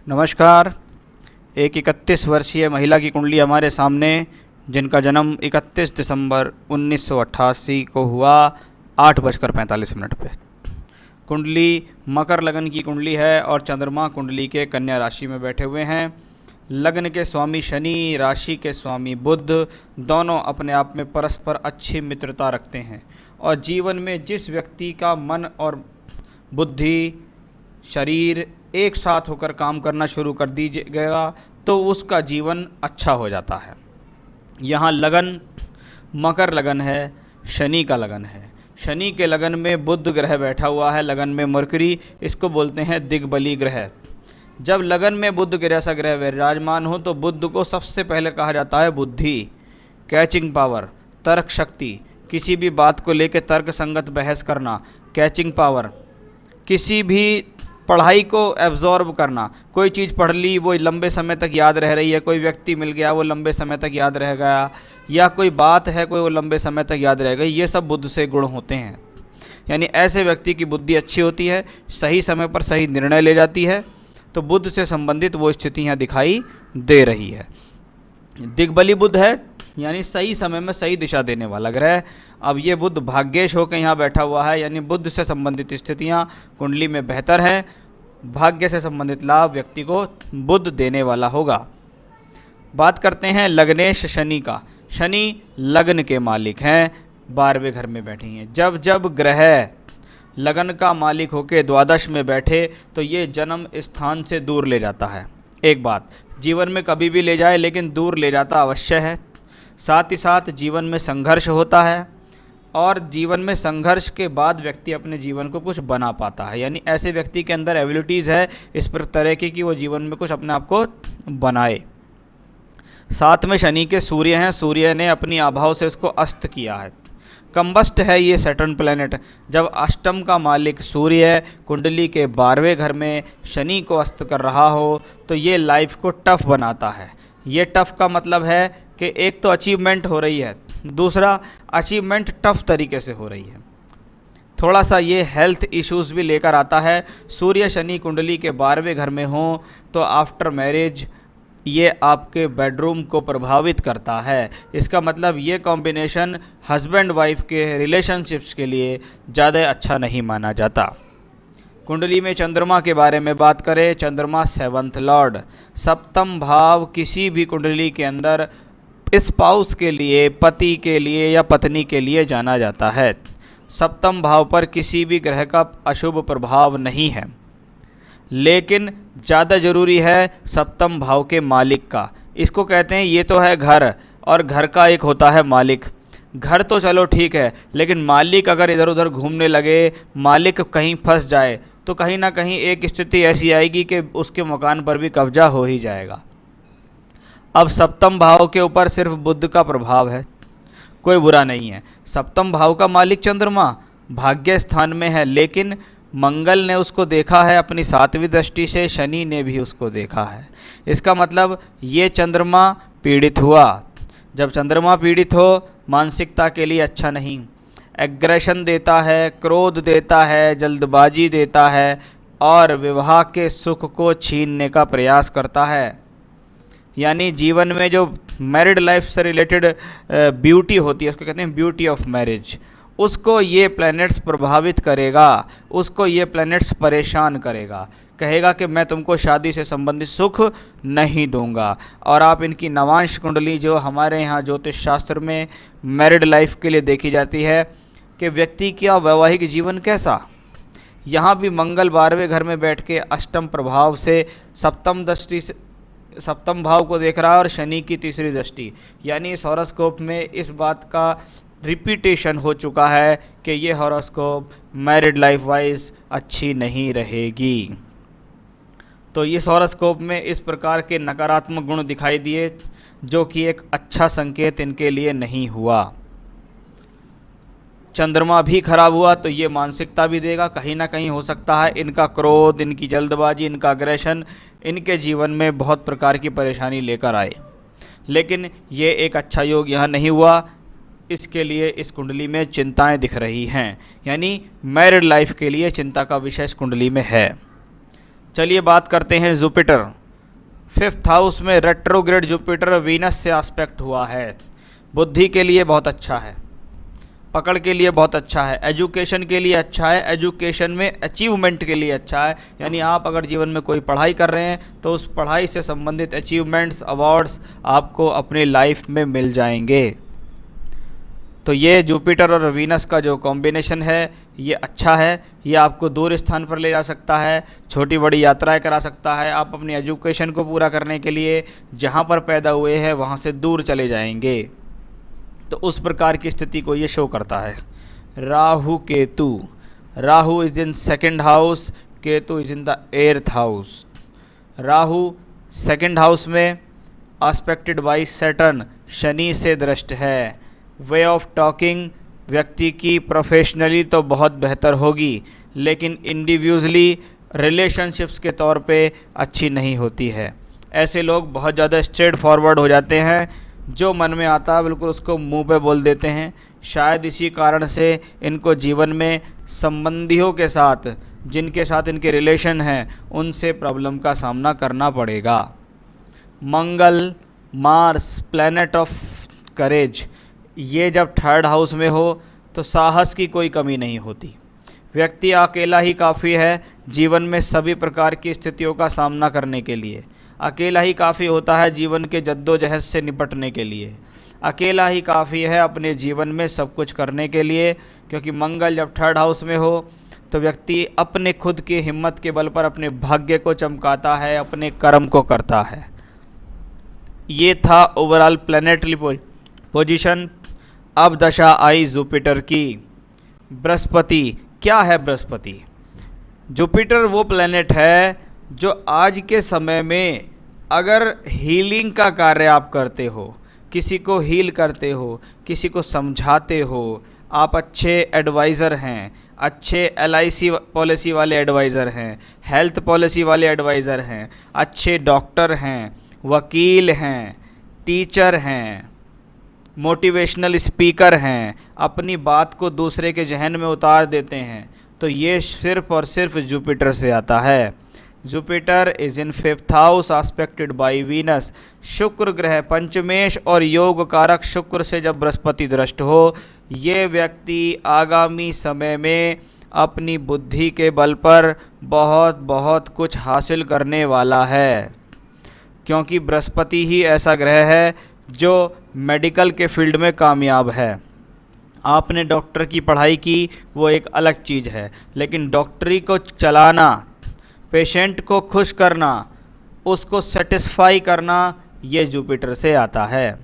नमस्कार। एक 31 वर्षीय महिला की कुंडली हमारे सामने, जिनका जन्म 31 दिसंबर 1988 को हुआ 8:45 पे। कुंडली मकर लगन की कुंडली है और चंद्रमा कुंडली के कन्या राशि में बैठे हुए हैं। लगन के स्वामी शनि, राशि के स्वामी बुध, दोनों अपने आप में परस्पर अच्छी मित्रता रखते हैं और जीवन में जिस व्यक्ति का मन और बुद्धि, शरीर एक साथ होकर काम करना शुरू कर दीजिएगा तो उसका जीवन अच्छा हो जाता है। यहाँ लगन मकर लगन है, शनि का लगन है। शनि के लगन में बुध ग्रह बैठा हुआ है, लगन में मरकरी, इसको बोलते हैं दिग्बली ग्रह। जब लगन में बुध जैसा ग्रह विराजमान हो तो बुध को सबसे पहले कहा जाता है बुद्धि, कैचिंग पावर, तर्क शक्ति, किसी भी बात को लेकर तर्क संगत बहस करना, कैचिंग पावर, किसी भी पढ़ाई को एब्जॉर्ब करना। कोई चीज़ पढ़ ली वो लंबे समय तक याद रह रही है, कोई व्यक्ति मिल गया वो लंबे समय तक याद रह गया, या कोई बात है कोई वो लंबे समय तक याद रह गई, ये सब बुध से गुण होते हैं। यानी ऐसे व्यक्ति की बुद्धि अच्छी होती है, सही समय पर सही निर्णय ले जाती है, तो बुध से संबंधित वो स्थितियाँ दिखाई दे रही है। दिग्बली बुध है, यानी सही समय में सही दिशा देने वाला ग्रह। अब ये बुध भाग्येश होकर यहाँ बैठा हुआ है, यानी बुध से संबंधित स्थितियाँ कुंडली में बेहतर हैं। भाग्य से संबंधित लाभ व्यक्ति को बुध देने वाला होगा। बात करते हैं लग्नेश शनि का। शनि लग्न के मालिक हैं, 12वें घर में बैठे हैं। जब जब ग्रह लगन का मालिक होकर द्वादश में बैठे तो ये जन्म स्थान से दूर ले जाता है। एक बात, जीवन में कभी भी ले जाए लेकिन दूर ले जाता अवश्य है। साथ ही साथ जीवन में संघर्ष होता है और जीवन में संघर्ष के बाद व्यक्ति अपने जीवन को कुछ बना पाता है। यानी ऐसे व्यक्ति के अंदर एबिलिटीज़ है इस पर तरह की कि वो जीवन में कुछ अपने आप को बनाए। साथ में शनि के सूर्य हैं, सूर्य ने अपनी आभाव से इसको अस्त किया है। कंबस्ट है ये सैटर्न प्लैनेट। जब अष्टम का मालिक सूर्य कुंडली के 12वें घर में शनि को अस्त कर रहा हो तो ये लाइफ को टफ बनाता है। ये टफ का मतलब है कि एक तो अचीवमेंट हो रही है, दूसरा अचीवमेंट टफ तरीके से हो रही है। थोड़ा सा ये हेल्थ इश्यूज़ भी लेकर आता है। सूर्य शनि कुंडली के 12वें घर में हो तो आफ्टर मैरिज ये आपके बेडरूम को प्रभावित करता है। इसका मतलब ये कॉम्बिनेशन हस्बैंड वाइफ के रिलेशनशिप्स के लिए ज़्यादा अच्छा नहीं माना जाता। कुंडली में चंद्रमा के बारे में बात करें, चंद्रमा 7th लॉर्ड, सप्तम भाव किसी भी कुंडली के अंदर स्पाउस के लिए, पति के लिए या पत्नी के लिए जाना जाता है। सप्तम भाव पर किसी भी ग्रह का अशुभ प्रभाव नहीं है, लेकिन ज़्यादा ज़रूरी है सप्तम भाव के मालिक का। इसको कहते हैं, ये तो है घर, और घर का एक होता है मालिक। घर तो चलो ठीक है, लेकिन मालिक अगर इधर उधर घूमने लगे, मालिक कहीं फंस जाए तो कहीं ना कहीं एक स्थिति ऐसी आएगी कि उसके मकान पर भी कब्जा हो ही जाएगा। अब सप्तम भाव के ऊपर सिर्फ बुध का प्रभाव है, कोई बुरा नहीं है। सप्तम भाव का मालिक चंद्रमा भाग्य स्थान में है, लेकिन मंगल ने उसको देखा है अपनी 7वीं दृष्टि से, शनि ने भी उसको देखा है। इसका मतलब ये चंद्रमा पीड़ित हुआ। जब चंद्रमा पीड़ित हो, मानसिकता के लिए अच्छा नहीं, एग्रेशन देता है, क्रोध देता है, जल्दबाजी देता है और विवाह के सुख को छीनने का प्रयास करता है। यानी जीवन में जो मैरिड लाइफ से रिलेटेड ब्यूटी होती है, उसको कहते हैं ब्यूटी ऑफ मैरिज, उसको ये प्लैनेट्स प्रभावित करेगा, उसको ये प्लैनेट्स परेशान करेगा। कहेगा कि मैं तुमको शादी से संबंधित सुख नहीं दूंगा। और आप इनकी नवांश कुंडली जो हमारे यहाँ ज्योतिष शास्त्र में मैरिड लाइफ के लिए देखी जाती है कि व्यक्ति का वैवाहिक जीवन कैसा, यहाँ भी मंगल 12वें घर में बैठ के अष्टम प्रभाव से सप्तम दृष्टि से सप्तम भाव को देख रहा है और शनि की तीसरी दृष्टि। यानी इस हॉरोस्कोप में इस बात का रिपीटेशन हो चुका है कि ये हॉरोस्कोप मैरिड लाइफ वाइज अच्छी नहीं रहेगी। तो इस हॉरोस्कोप में इस प्रकार के नकारात्मक गुण दिखाई दिए, जो कि एक अच्छा संकेत इनके लिए नहीं हुआ। चंद्रमा भी खराब हुआ तो ये मानसिकता भी देगा। कहीं ना कहीं हो सकता है इनका क्रोध, इनकी जल्दबाजी, इनका अग्रेशन इनके जीवन में बहुत प्रकार की परेशानी लेकर आए, लेकिन ये एक अच्छा योग यहाँ नहीं हुआ। इसके लिए इस कुंडली में चिंताएं दिख रही हैं, यानी मैरिड लाइफ के लिए चिंता का विषय इस कुंडली में है। चलिए बात करते हैं जुपिटर। 5th हाउस में रेट्रोग्रेड जुपिटर वीनस से एस्पेक्ट हुआ है। बुद्धि के लिए बहुत अच्छा है, पकड़ के लिए बहुत अच्छा है, एजुकेशन के लिए अच्छा है, एजुकेशन में अचीवमेंट के लिए अच्छा है। यानी आप अगर जीवन में कोई पढ़ाई कर रहे हैं तो उस पढ़ाई से संबंधित अचीवमेंट्स, अवार्ड्स आपको अपनी लाइफ में मिल जाएंगे। तो ये जुपिटर और वीनस का जो कॉम्बिनेशन है ये अच्छा है। ये आपको दूर स्थान पर ले जा सकता है, छोटी बड़ी यात्राएं करा सकता है। आप अपनी एजुकेशन को पूरा करने के लिए जहाँ पर पैदा हुए हैं वहाँ से दूर चले जाएंगे। तो उस प्रकार की स्थिति को ये शो करता है। Rahu Ketu, Rahu is in 2nd house, Ketu is in the 8th house. Rahu 2nd house में एस्पेक्टेड बाय सैटर्न, शनि से दृष्ट है। वे ऑफ टॉकिंग व्यक्ति की प्रोफेशनली तो बहुत बेहतर होगी, लेकिन इंडिविजुअली रिलेशनशिप्स के तौर पे अच्छी नहीं होती है। ऐसे लोग बहुत ज़्यादा स्ट्रेट फॉरवर्ड हो जाते हैं, जो मन में आता है बिल्कुल उसको मुंह पे बोल देते हैं। शायद इसी कारण से इनको जीवन में संबंधियों के साथ, जिनके साथ इनके रिलेशन हैं, उनसे प्रॉब्लम का सामना करना पड़ेगा। मंगल, मार्स, प्लैनेट ऑफ करेज, ये जब 3rd हाउस में हो तो साहस की कोई कमी नहीं होती। व्यक्ति अकेला ही काफ़ी है जीवन में सभी प्रकार की स्थितियों का सामना करने के लिए। अकेला ही काफ़ी होता है जीवन के जद्दोजहद से निपटने के लिए। अकेला ही काफ़ी है अपने जीवन में सब कुछ करने के लिए, क्योंकि मंगल जब 3rd हाउस में हो तो व्यक्ति अपने खुद की हिम्मत के बल पर अपने भाग्य को चमकाता है, अपने कर्म को करता है। ये था ओवरऑल प्लैनेटरी पोजीशन। अब दशा आई जुपिटर की। बृहस्पति, क्या है बृहस्पति? जुपिटर वो प्लैनेट है जो आज के समय में अगर हीलिंग का कार्य आप करते हो, किसी को हील करते हो, किसी को समझाते हो, आप अच्छे एडवाइज़र हैं, अच्छे LIC पॉलिसी वाले एडवाइज़र हैं, हेल्थ पॉलिसी वाले एडवाइज़र हैं, अच्छे डॉक्टर हैं, वकील हैं, टीचर हैं, मोटिवेशनल स्पीकर हैं, अपनी बात को दूसरे के जहन में उतार देते हैं, तो ये सिर्फ़ और सिर्फ जुपिटर से आता है। Jupiter is in 5th house expected by Venus. शुक्र ग्रह पंचमेश और योग कारक शुक्र से जब बृहस्पति दृष्ट हो, ये व्यक्ति आगामी समय में अपनी बुद्धि के बल पर बहुत बहुत कुछ हासिल करने वाला है, क्योंकि बृहस्पति ही ऐसा ग्रह है जो मेडिकल के फील्ड में कामयाब है। आपने डॉक्टर की पढ़ाई की वो एक अलग चीज़ है, लेकिन डॉक्टरी को चलाना, पेशेंट को खुश करना, उसको सेटिस्फाई करना, ये जुपिटर से आता है।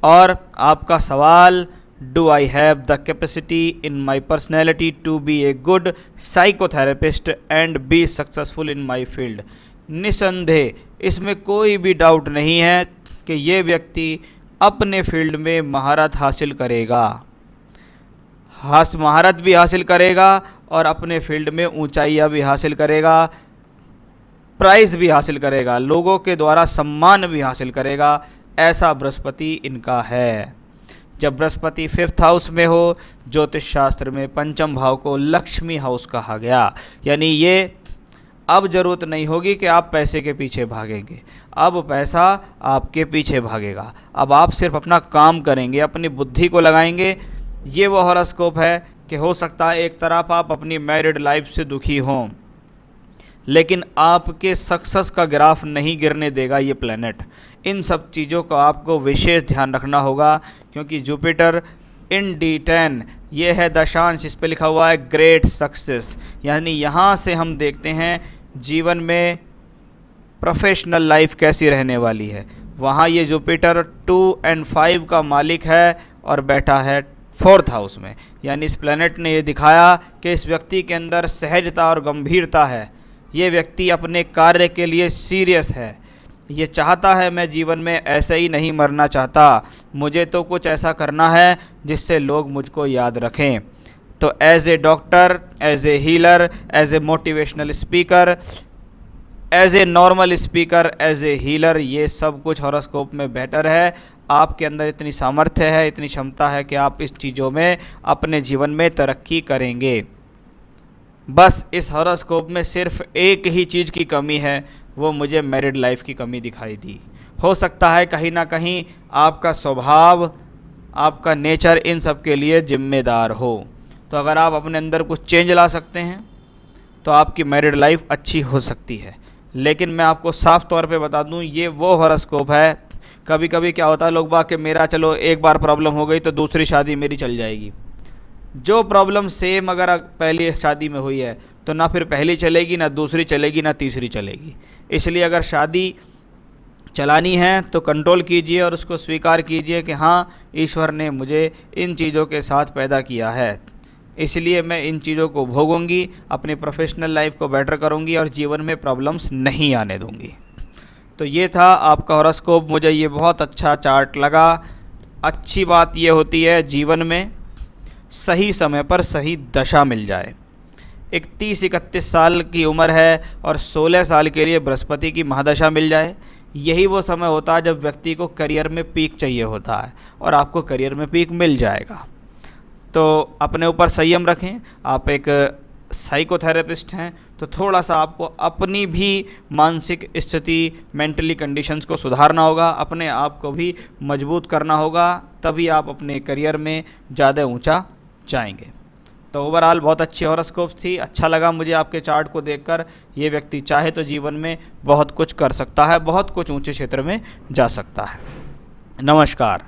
और आपका सवाल, do I have the capacity in my personality to be a good psychotherapist and be successful in my field? निसंदेह इसमें कोई भी डाउट नहीं है कि ये व्यक्ति अपने फील्ड में महारत हासिल करेगा, महारत भी हासिल करेगा और अपने फील्ड में ऊंचाइयां भी हासिल करेगा, प्राइज़ भी हासिल करेगा, लोगों के द्वारा सम्मान भी हासिल करेगा। ऐसा बृहस्पति इनका है। जब बृहस्पति 5th हाउस में हो, ज्योतिष शास्त्र में 5म भाव को लक्ष्मी हाउस कहा गया। यानी ये अब ज़रूरत नहीं होगी कि आप पैसे के पीछे भागेंगे, अब पैसा आपके पीछे भागेगा। अब आप सिर्फ अपना काम करेंगे, अपनी बुद्धि को लगाएंगे। ये वो हॉरोस्कोप है कि हो सकता है एक तरफ आप अपनी मैरिड लाइफ से दुखी हों, लेकिन आपके सक्सेस का ग्राफ नहीं गिरने देगा ये प्लैनेट। इन सब चीज़ों का आपको विशेष ध्यान रखना होगा, क्योंकि जुपिटर इन D10 ये है दशांश, इस पे लिखा हुआ है ग्रेट सक्सेस। यानी यहाँ से हम देखते हैं जीवन में प्रोफेशनल लाइफ कैसी रहने वाली है। वहाँ ये जुपिटर 2 और 5 का मालिक है और बैठा है 4th हाउस में। यानी इस प्लैनेट ने ये दिखाया कि इस व्यक्ति के अंदर सहजता और गंभीरता है। ये व्यक्ति अपने कार्य के लिए सीरियस है। ये चाहता है मैं जीवन में ऐसे ही नहीं मरना चाहता, मुझे तो कुछ ऐसा करना है जिससे लोग मुझको याद रखें। तो as a doctor, as a healer, as a motivational speaker, as a normal speaker, as a healer, ये सब कुछ हॉरोस्कोप में बेटर है। आपके अंदर इतनी सामर्थ्य है, इतनी क्षमता है कि आप इस चीज़ों में अपने जीवन में तरक्की करेंगे। बस इस हॉरोस्कोप में सिर्फ एक ही चीज़ की कमी है, वो मुझे मैरिड लाइफ की कमी दिखाई दी। हो सकता है कहीं ना कहीं आपका स्वभाव, आपका नेचर इन सब के लिए जिम्मेदार हो। तो अगर आप अपने अंदर कुछ चेंज ला सकते हैं तो आपकी मैरिड लाइफ अच्छी हो सकती है। लेकिन मैं आपको साफ तौर पे बता दूं, ये वो हॉरोस्कोप है, कभी कभी क्या होता है लोग बाग कि मेरा चलो एक बार प्रॉब्लम हो गई तो दूसरी शादी मेरी चल जाएगी। जो प्रॉब्लम सेम अगर पहली शादी में हुई है तो ना फिर पहली चलेगी, ना दूसरी चलेगी, ना तीसरी चलेगी। इसलिए अगर शादी चलानी है तो कंट्रोल कीजिए और उसको स्वीकार कीजिए कि हाँ, ईश्वर ने मुझे इन चीज़ों के साथ पैदा किया है, इसलिए मैं इन चीज़ों को भोगूंगी, अपनी प्रोफेशनल लाइफ को बेटर करूंगी और जीवन में प्रॉब्लम्स नहीं आने दूंगी। तो ये था आपका हॉरोस्कोप। मुझे ये बहुत अच्छा चार्ट लगा। अच्छी बात ये होती है जीवन में सही समय पर सही दशा मिल जाए। 31-31 साल की उम्र है और 16 साल के लिए बृहस्पति की महादशा मिल जाए, यही वो समय होता है जब व्यक्ति को करियर में पीक चाहिए होता है, और आपको करियर में पीक मिल जाएगा। तो अपने ऊपर संयम रखें। आप एक साइकोथेरेपिस्ट हैं तो थोड़ा सा आपको अपनी भी मानसिक स्थिति, मेंटली कंडीशंस को सुधारना होगा, अपने आप को भी मजबूत करना होगा, तभी आप अपने करियर में ज़्यादा ऊंचा जाएंगे। तो ओवरऑल बहुत अच्छी हॉरोस्कोप थी। अच्छा लगा मुझे आपके चार्ट को देखकर। ये व्यक्ति चाहे तो जीवन में बहुत कुछ कर सकता है, बहुत कुछ ऊंचे क्षेत्र में जा सकता है। नमस्कार।